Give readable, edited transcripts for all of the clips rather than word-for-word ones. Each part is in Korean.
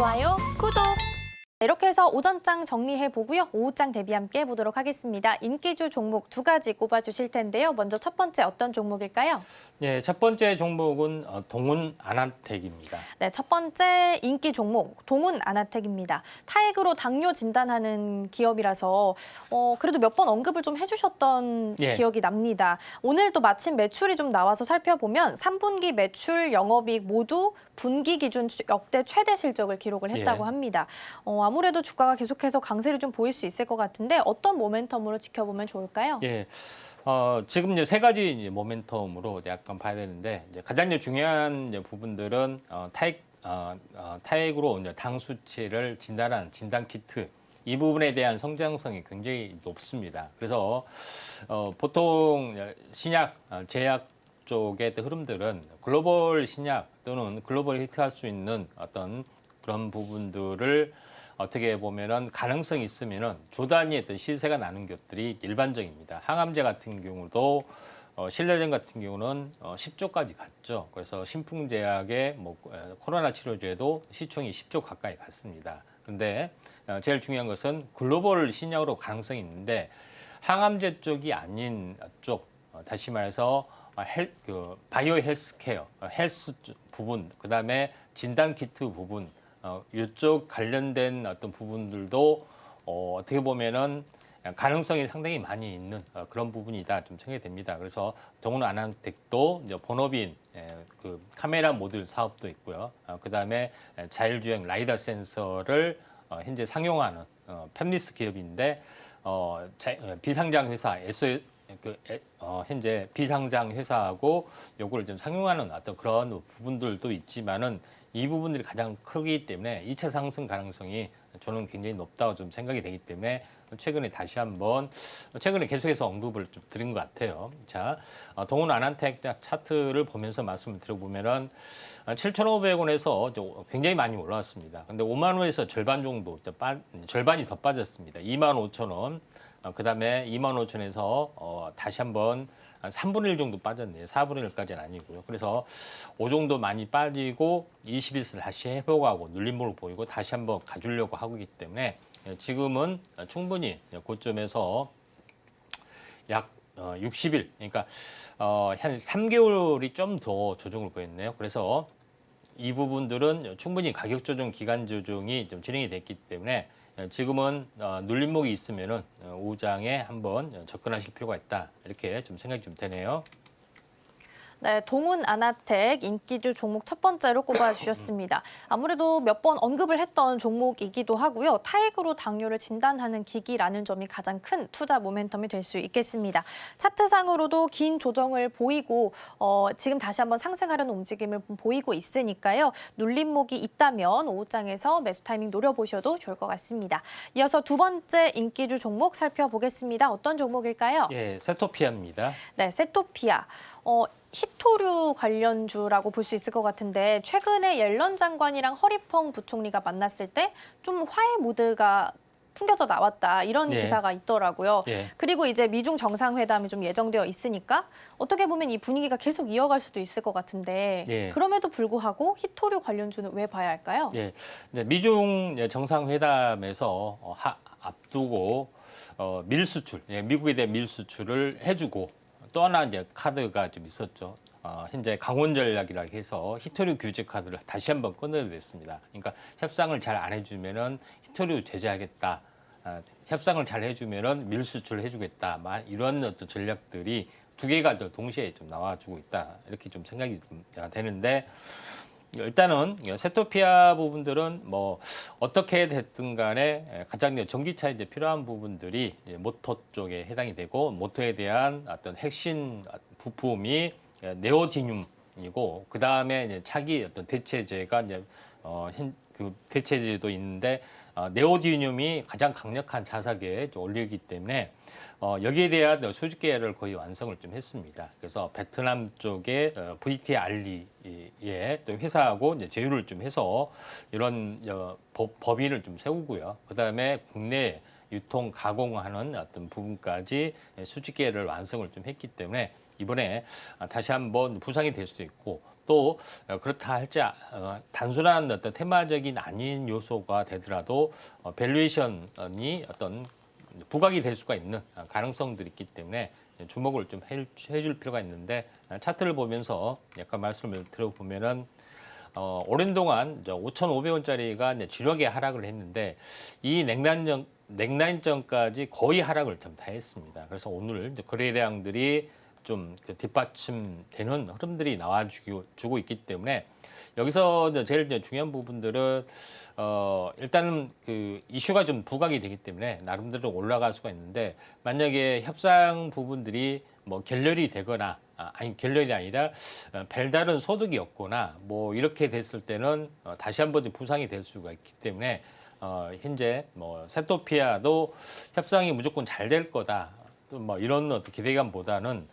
좋아요, 구독! 이렇게 해서 오전장 정리해보고요. 오후장 대비 함께 해보도록 하겠습니다. 인기주 종목 두 가지 꼽아주실 텐데요. 먼저 첫 번째 어떤 종목일까요? 네, 첫 번째 종목은 동훈 아나텍입니다. 네, 첫 번째 인기 종목 동훈 아나텍입니다. 타액으로 당뇨 진단하는 기업이라서 그래도 몇 번 언급을 좀 해주셨던 예. 기억이 납니다. 오늘 또 마침 매출이 좀 나와서 살펴보면 3분기 매출, 영업이익 모두 분기 기준 역대 최대 실적을 기록을 했다고 예. 합니다. 아무래도 주가가 계속해서 강세를 좀 보일 수 있을 것 같은데 어떤 모멘텀으로 지켜보면 좋을까요? 예. 지금 이제 세 가지 이제 모멘텀으로 약간 봐야 되는데 이제 가장 이제 중요한 이제 부분들은 타액으로 이제 당 수치를 진단한 진단 키트 이 부분에 대한 성장성이 굉장히 높습니다. 그래서 보통 신약, 제약 쪽의 흐름들은 글로벌 신약 또는 글로벌 히트할 수 있는 어떤 그런 부분들을 어떻게 보면은 가능성이 있으면은 조단위의 어떤 시세가 나는 것들이 일반적입니다. 항암제 같은 경우도 신뢰전 같은 경우는 10조까지 갔죠. 그래서 신풍제약의 코로나 치료제도 시총이 10조 가까이 갔습니다. 근데 제일 중요한 것은 글로벌 신약으로 가능성이 있는데 항암제 쪽이 아닌 쪽, 다시 말해서 바이오 헬스케어, 헬스 부분, 그다음에 진단 키트 부분, 이쪽 관련된 어떤 부분들도 어떻게 보면은 가능성이 상당히 많이 있는 그런 부분이다 좀 생각이 됩니다. 그래서 동훈 아나텍도 이제 본업인 그 카메라 모듈 사업도 있고요. 그다음에 자율주행 라이더 센서를 현재 상용하는 팹리스 기업인데 비상장 회사 현재 비상장 회사하고 요걸 좀 상용하는 어떤 그런 부분들도 있지만은 이 부분들이 가장 크기 때문에 2차 상승 가능성이 저는 굉장히 높다고 좀 생각이 되기 때문에 최근에 다시 한번 최근에 계속해서 언급을 좀 드린 것 같아요. 자, 동훈 아나텍 차트를 보면서 말씀을 드려보면은 7,500원에서 굉장히 많이 올라왔습니다. 근데 5만 원에서 절반 정도 절반이 더 빠졌습니다. 25,000원. 그다음에 25,000원에서 다시 한번 한 3분의 1 정도 빠졌네요. 4분의 1까지는 아니고요. 그래서 그 정도 많이 빠지고 21세 다시 회복하고 눌림목을 보이고 다시 한번 가주려고 하고 있기 때문에 지금은 충분히 고점에서 약 60일, 그러니까 한 3개월이 좀 더 조정을 보였네요. 그래서 이 부분들은 충분히 가격 조정, 기간 조정이 좀 진행이 됐기 때문에 지금은 눌림목이 있으면은 오후장에 한번 접근하실 필요가 있다. 이렇게 좀 생각이 좀 되네요. 네, 동훈 아나텍 인기주 종목 첫 번째로 꼽아주셨습니다. 아무래도 몇 번 언급을 했던 종목이기도 하고요. 타액으로 당뇨를 진단하는 기기라는 점이 가장 큰 투자 모멘텀이 될 수 있겠습니다. 차트상으로도 긴 조정을 보이고 지금 다시 한번 상승하려는 움직임을 보이고 있으니까요. 눌림목이 있다면 오후장에서 매수 타이밍 노려보셔도 좋을 것 같습니다. 이어서 두 번째 인기주 종목 살펴보겠습니다. 어떤 종목일까요? 예, 세토피아입니다. 네, 세토피아. 히토류 관련주라고 볼 수 있을 것 같은데 최근에 옐런 장관이랑 허리펑 부총리가 만났을 때 좀 화해 모드가 풍겨져 나왔다 이런 예. 기사가 있더라고요. 예. 그리고 이제 미중 정상회담이 좀 예정되어 있으니까 어떻게 보면 이 분위기가 계속 이어갈 수도 있을 것 같은데 예. 그럼에도 불구하고 히토류 관련주는 왜 봐야 할까요? 예, 이제 미중 정상회담에서 앞두고 밀수출, 미국에 대한 밀수출을 해주고 또 하나 이제 카드가 좀 있었죠. 현재 강원 전략이라 해서 히토류 규제 카드를 다시 한번 꺼내냈습니다. 그러니까 협상을 잘 안 해주면은 히토류 제재하겠다. 협상을 잘 해주면은 밀수출 해주겠다. 이런 어떤 전략들이 두 개가 동시에 좀 나와주고 있다. 이렇게 좀 생각이 좀 되는데. 일단은 세토피아 부분들은 어떻게 됐든 간에 가장 전기차에 이제 필요한 부분들이 모터 쪽에 해당이 되고 모터에 대한 어떤 핵심 부품이 네오디듐이고 그 다음에 차기 어떤 대체제가 이제 그 대체제도 있는데 네오디듐이 가장 강력한 자사계에 올리기 때문에 여기에 대한 수직 계열을 거의 완성을 좀 했습니다. 그래서 베트남 쪽에 VTRE의 또 회사하고 이제 제휴를 좀 해서 이런 법인을 좀 세우고요. 그 다음에 국내 유통 가공하는 어떤 부분까지 수직 계열을 완성을 좀 했기 때문에 이번에 다시 한번 부상이 될 수도 있고 또 그렇다 할지 단순한 어떤 테마적인 아닌 요소가 되더라도 밸류에이션이 어떤 부각이 될 수가 있는 가능성들이 있기 때문에 주목을 좀 해줄 필요가 있는데 차트를 보면서 약간 말씀을 들어보면은 오랜 동안 5,500원짜리가 지력에 하락을 했는데 이 냉난전까지 거의 하락을 좀 다 했습니다. 그래서 오늘 거래량들이 좀 뒷받침되는 흐름들이 나와주고 있기 때문에 여기서 제일 중요한 부분들은 일단은 그 이슈가 좀 부각이 되기 때문에 나름대로 올라갈 수가 있는데 만약에 협상 부분들이 뭐 결렬이 되거나 아니 결렬이 아니라 별다른 소득이 없거나 뭐 이렇게 됐을 때는 다시 한번 부상이 될 수가 있기 때문에 현재 뭐 세토피아도 협상이 무조건 잘 될 거다 또 뭐 이런 어떤 기대감보다는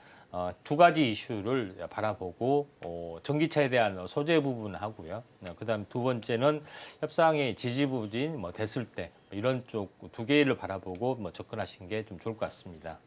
두 가지 이슈를 바라보고 전기차에 대한 소재 부분 하고요. 그다음 두 번째는 협상의 지지부진 뭐 됐을 때 이런 쪽 두 개를 바라보고 뭐 접근하시는 게 좀 좋을 것 같습니다.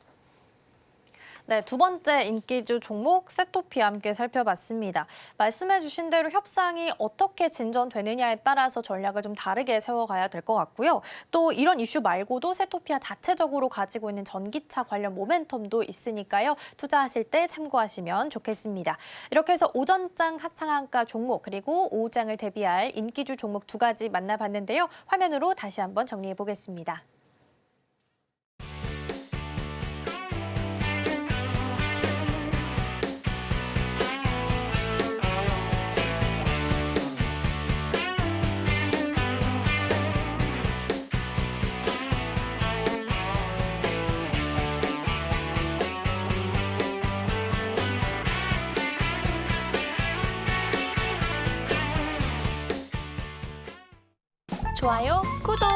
네, 두 번째 인기주 종목 세토피아 함께 살펴봤습니다. 말씀해주신 대로 협상이 어떻게 진전되느냐에 따라서 전략을 좀 다르게 세워가야 될 것 같고요. 또 이런 이슈 말고도 세토피아 자체적으로 가지고 있는 전기차 관련 모멘텀도 있으니까요. 투자하실 때 참고하시면 좋겠습니다. 이렇게 해서 오전장 하상한가 종목 그리고 오후장을 대비할 인기주 종목 두 가지 만나봤는데요. 화면으로 다시 한번 정리해 보겠습니다. 좋아요, 구독!